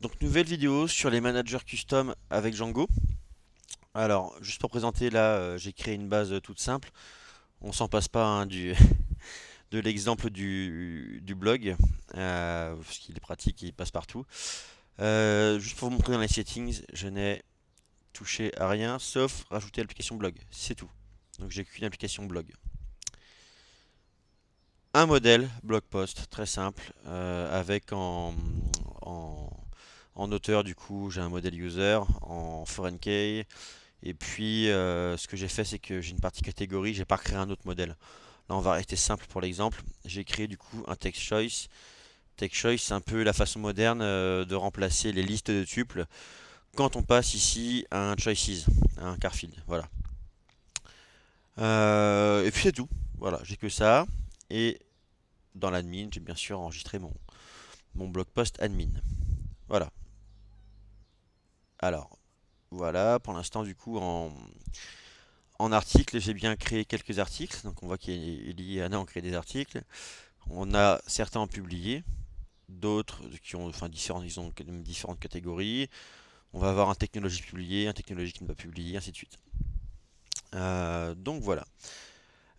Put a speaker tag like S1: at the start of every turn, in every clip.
S1: Donc nouvelle vidéo sur les managers custom avec Django. Alors juste pour présenter là, j'ai créé une base toute simple. On s'en passe pas hein, de l'exemple du blog, parce qu'il est pratique et il passe partout. Juste pour vous montrer dans les settings, je n'ai touché à rien sauf rajouter l'application blog. C'est tout. Donc j'ai qu'une application blog. Un modèle blog post très simple avec en, en auteur du coup j'ai un modèle user en foreign key. Et puis, ce que j'ai fait, c'est que j'ai une partie catégorie, j'ai pas créé un autre modèle. Là, on va rester simple pour l'exemple. J'ai créé du coup un text choice. Text choice, c'est un peu la façon moderne de remplacer les listes de tuples quand on passe ici à un choices, à un car field. Voilà. Et puis c'est tout. Voilà, j'ai que ça. Et dans l'admin, j'ai bien sûr enregistré mon blog post admin. Voilà. Alors, voilà, pour l'instant, du coup, en article, j'ai bien créé quelques articles. Donc on voit qu'il y en a en créé des articles. On a certains en publié, d'autres qui ont, enfin, ils ont différentes catégories. On va avoir un technologie publié, un technologie qui ne va pas publier, ainsi de suite. Donc voilà.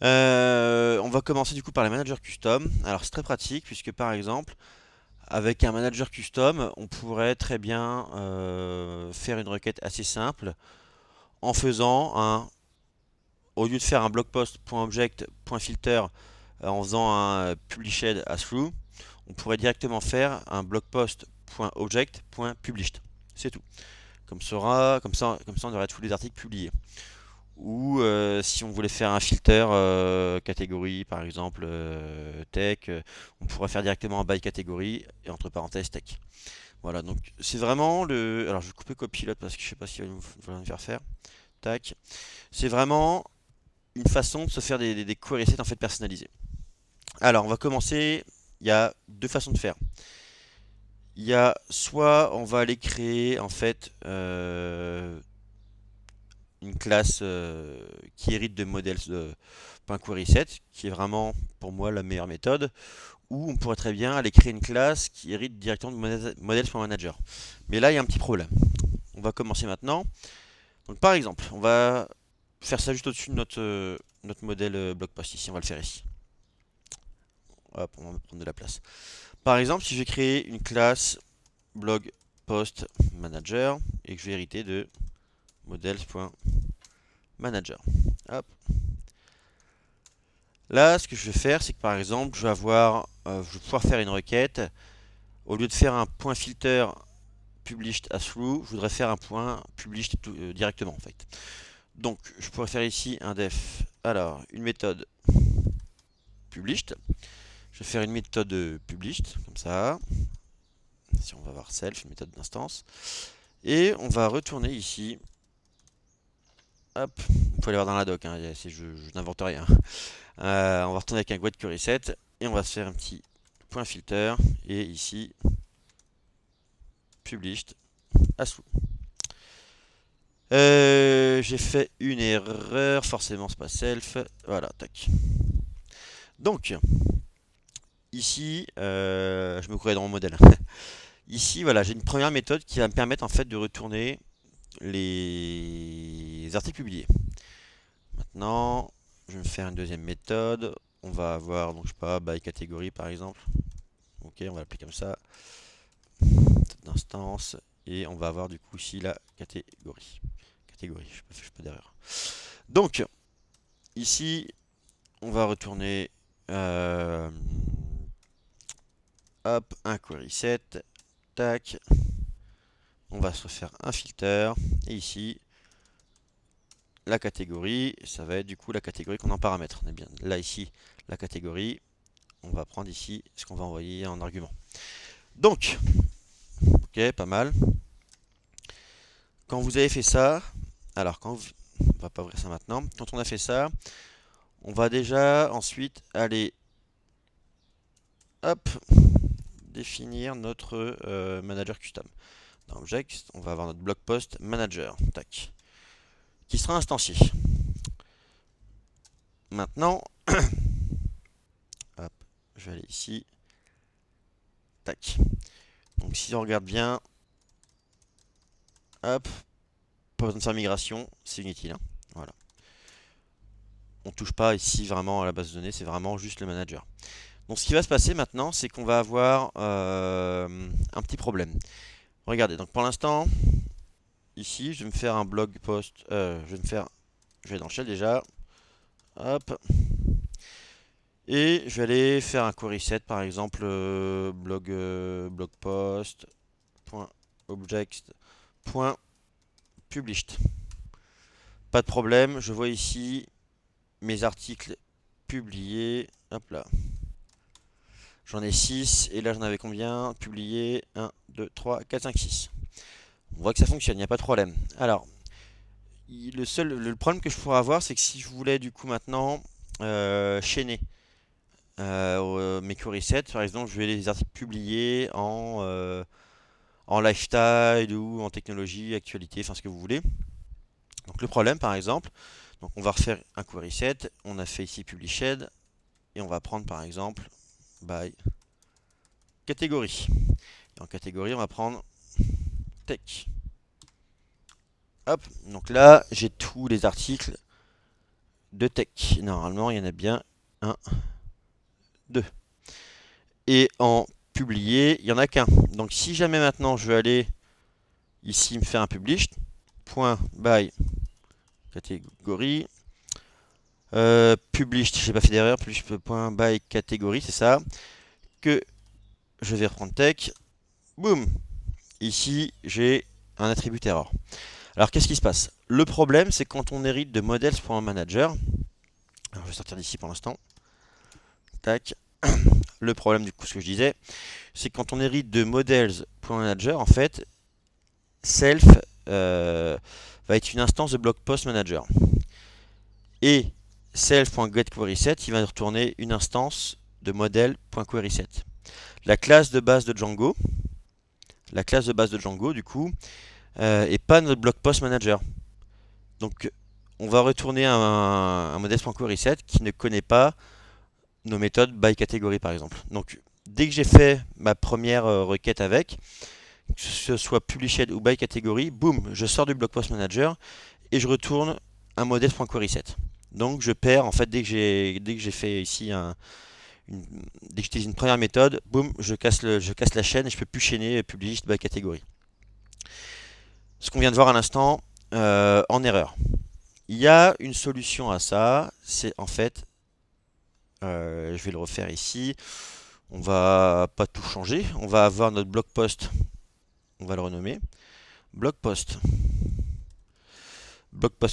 S1: On va commencer du coup par les managers custom. Alors c'est très pratique puisque par exemple, avec un manager custom, on pourrait très bien faire une requête assez simple en faisant un, au lieu de faire un blog post.object.filter en faisant un published as through, on pourrait directement faire un blog post.object.published. C'est tout. Comme ça, on aurait tous les articles publiés. Ou si on voulait faire un filter catégorie, par exemple tech, on pourrait faire directement un by catégorie et entre parenthèses tech. Voilà, donc c'est vraiment le. Alors je vais couper copilote parce que je sais pas s'il va nous faire faire. Tac. C'est vraiment une façon de se faire des query sets en fait personnalisés. Alors, on va commencer. Il y a deux façons de faire. Il y a soit on va aller créer en fait une classe qui hérite de modèles .queryset, qui est vraiment pour moi la meilleure méthode, ou on pourrait très bien aller créer une classe qui hérite directement de models.manager. Mais là, il y a un petit problème. On va commencer maintenant. Donc, par exemple, on va faire ça juste au-dessus de notre modèle blog post ici. On va le faire ici. Hop, on va prendre de la place. Par exemple, si je vais créer une classe blog post manager et que je vais hériter de models.manager. Hop. Là, ce que je vais faire, c'est que par exemple, je vais pouvoir faire une requête. Au lieu de faire un point filter published as through, je voudrais faire un point published directement en fait. Donc, je pourrais faire ici un def. Alors, une méthode published. Je vais faire une méthode published, comme ça. Si on va voir self, une méthode d'instance. Et on va retourner ici. Hop, vous pouvez aller voir dans la doc, hein, je n'invente rien. On va retourner avec un get query set et on va se faire un petit point filter. Et ici, published as through. J'ai fait une erreur, forcément c'est pas self. Voilà, tac. Donc, ici, je me courais dans mon modèle. Ici, voilà, j'ai une première méthode qui va me permettre en fait de retourner les articles publiés. Maintenant, je vais faire une deuxième méthode. On va avoir, donc je sais pas, by catégorie par exemple. Ok, on va l'appeler comme ça. D'instance. Et on va avoir du coup ici la catégorie. Catégorie, je fais pas d'erreur. Donc, ici, on va retourner hop, un query set. Tac. On va se faire un filter. Et ici, la catégorie, ça va être du coup la catégorie qu'on en paramètre. On est bien là ici, la catégorie. On va prendre ici ce qu'on va envoyer en argument. Donc, ok, pas mal. Quand vous avez fait ça, alors on va pas ouvrir ça maintenant. Quand on a fait ça, on va déjà ensuite aller, hop, définir notre manager custom. Dans Object, on va avoir notre blog post manager, tac, qui sera instancié. Maintenant, hop, je vais aller ici, tac. Donc si on regarde bien, Hop, pas besoin de faire migration, c'est inutile, hein. Voilà. On touche pas ici vraiment à la base de données, c'est vraiment juste le manager. Donc ce qui va se passer maintenant, c'est qu'on va avoir un petit problème. Regardez, donc pour l'instant, ici, je vais me faire un blog post. Je vais dans le shell déjà. Hop. Et je vais aller faire un query set, par exemple, blog post, point object, point published. Pas de problème, je vois ici mes articles publiés. Hop là. J'en ai 6, et là j'en avais combien? Publiés 1, 2, 3, 4, 5, 6. On voit que ça fonctionne, il n'y a pas de problème. Alors, le problème que je pourrais avoir, c'est que si je voulais du coup maintenant chaîner mes query sets, par exemple, je vais les articles publiés en lifestyle ou en technologie, actualité, enfin ce que vous voulez. Donc le problème, par exemple, donc on va refaire un query set, on a fait ici published, et on va prendre par exemple by catégorie. Et en catégorie, on va prendre tech. Hop, donc là, j'ai tous les articles de tech. Normalement, il y en a bien un, deux. Et en publié, il n'y en a qu'un. Donc si jamais maintenant je veux aller ici me faire un publish, point by catégorie, published, j'ai pas fait d'erreur, plus point by catégorie, c'est ça, que je vais reprendre tech, boum, ici j'ai un attribut error. Alors qu'est-ce qui se passe? Le problème, c'est quand on hérite de models.manager, alors je vais sortir d'ici pour l'instant, tac, le problème du coup, ce que je disais, c'est quand on hérite de models.manager, en fait, self va être une instance de blog post manager. Et self.getQuerySet, il va retourner une instance de model.querySet. La classe de base de Django, du coup, est pas notre blog post manager. Donc, on va retourner un model.querySet qui ne connaît pas nos méthodes by category, par exemple. Donc, dès que j'ai fait ma première requête avec, que ce soit published ou by category, boum, je sors du blog post manager et je retourne un model.querySet. Donc je perds en fait dès que j'ai fait ici dès que j'utilise une première méthode, boum, je casse la chaîne et je peux plus chaîner published by category. Ce qu'on vient de voir à l'instant en erreur. Il y a une solution à ça, c'est en fait, je vais le refaire ici. On va pas tout changer, on va avoir notre blog post, on va le renommer blog post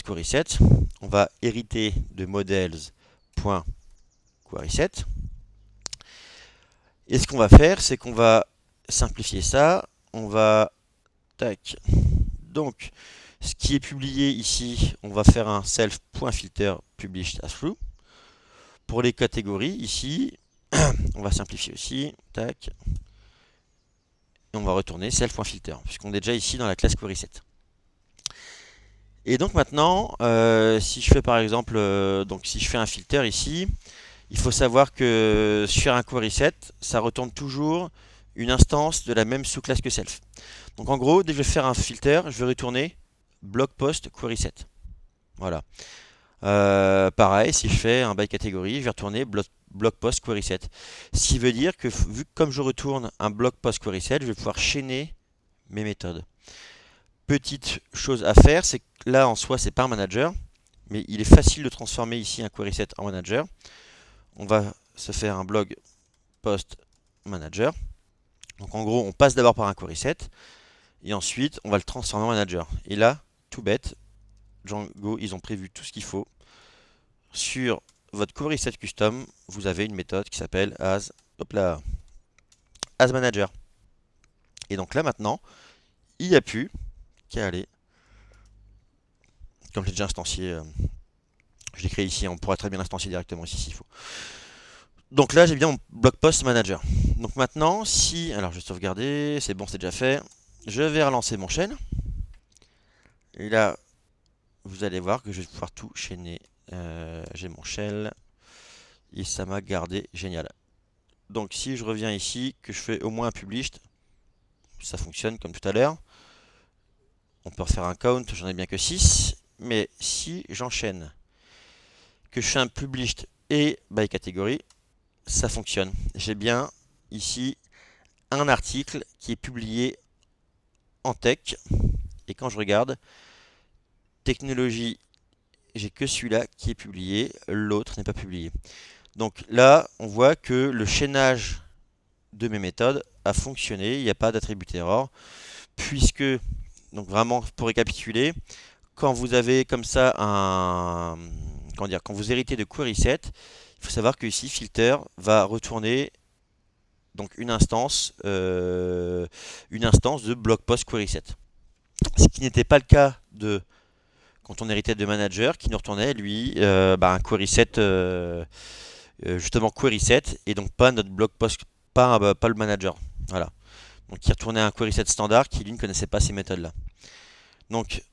S1: query set. On va hériter de models.queryset. Et ce qu'on va faire, c'est qu'on va simplifier ça. On va tac. Donc, ce qui est publié ici, on va faire un self.filter published as through. Pour les catégories, ici, on va simplifier aussi. Tac. Et on va retourner self.filter, puisqu'on est déjà ici dans la classe queryset. Et donc maintenant, si je fais par exemple, donc si je fais un filter ici, il faut savoir que sur un query set, ça retourne toujours une instance de la même sous-classe que self. Donc en gros, dès que je vais faire un filter, je vais retourner blog post query set. Voilà. Pareil, si je fais un by catégorie, je vais retourner blog post query set. Ce qui veut dire que vu que comme je retourne un blog post query set, je vais pouvoir chaîner mes méthodes. Petite chose à faire, c'est que là en soi c'est pas un manager, mais il est facile de transformer ici un query set en manager. On va se faire un blog post manager. Donc en gros, on passe d'abord par un query set et ensuite on va le transformer en manager. Et là, tout bête, Django, ils ont prévu tout ce qu'il faut. Sur votre query set custom, vous avez une méthode qui s'appelle as manager. Et donc là maintenant, il n'y a plus qu'à aller, comme j'ai déjà instancié, je l'ai créé ici, on pourra très bien l'instancier directement ici s'il faut. Donc là, j'ai bien mon blog post manager. Donc maintenant, alors je vais sauvegarder, c'est bon, c'est déjà fait. Je vais relancer mon chaîne. Et là, vous allez voir que je vais pouvoir tout chaîner. J'ai mon shell et ça m'a gardé génial. Donc si je reviens ici, que je fais au moins un published, ça fonctionne comme tout à l'heure. on peut refaire un count, j'en ai bien que 6. Mais si j'enchaîne, que je fais un published et by category, ça fonctionne. J'ai bien ici un article qui est publié en tech. Et quand je regarde, technologie, j'ai que celui-là qui est publié, l'autre n'est pas publié. Donc là, on voit que le chaînage de mes méthodes a fonctionné, il n'y a pas d'attribut error, puisque, donc vraiment pour récapituler, quand vous avez comme ça un, comment dire, quand vous héritez de query set, il faut savoir que ici filter va retourner donc une instance de blog post query set. Ce qui n'était pas le cas de quand on héritait de manager, qui nous retournait lui un query set justement query set et donc pas notre blog post, pas le manager. Voilà. Donc qui retournait un query set standard qui lui ne connaissait pas ces méthodes là. Donc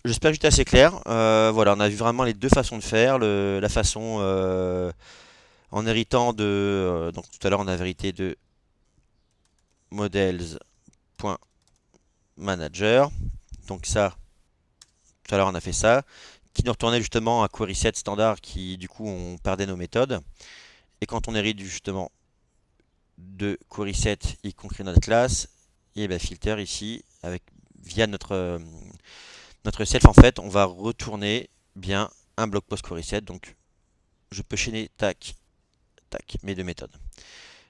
S1: j'espère que j'étais assez clair. Voilà, on a vu vraiment les deux façons de faire. La façon en héritant de. Donc tout à l'heure, on a hérité de models.manager. Donc ça, tout à l'heure, on a fait ça. Qui nous retournait justement un query set standard qui, du coup, on perdait nos méthodes. Et quand on hérite justement de query set, y compris notre classe, et bien filter ici, via notre self, en fait, on va retourner bien un blog post query set. Donc je peux chaîner tac, tac, mes deux méthodes.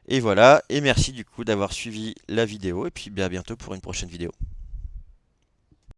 S1: Et voilà, et merci du coup d'avoir suivi la vidéo, et puis à bientôt pour une prochaine vidéo.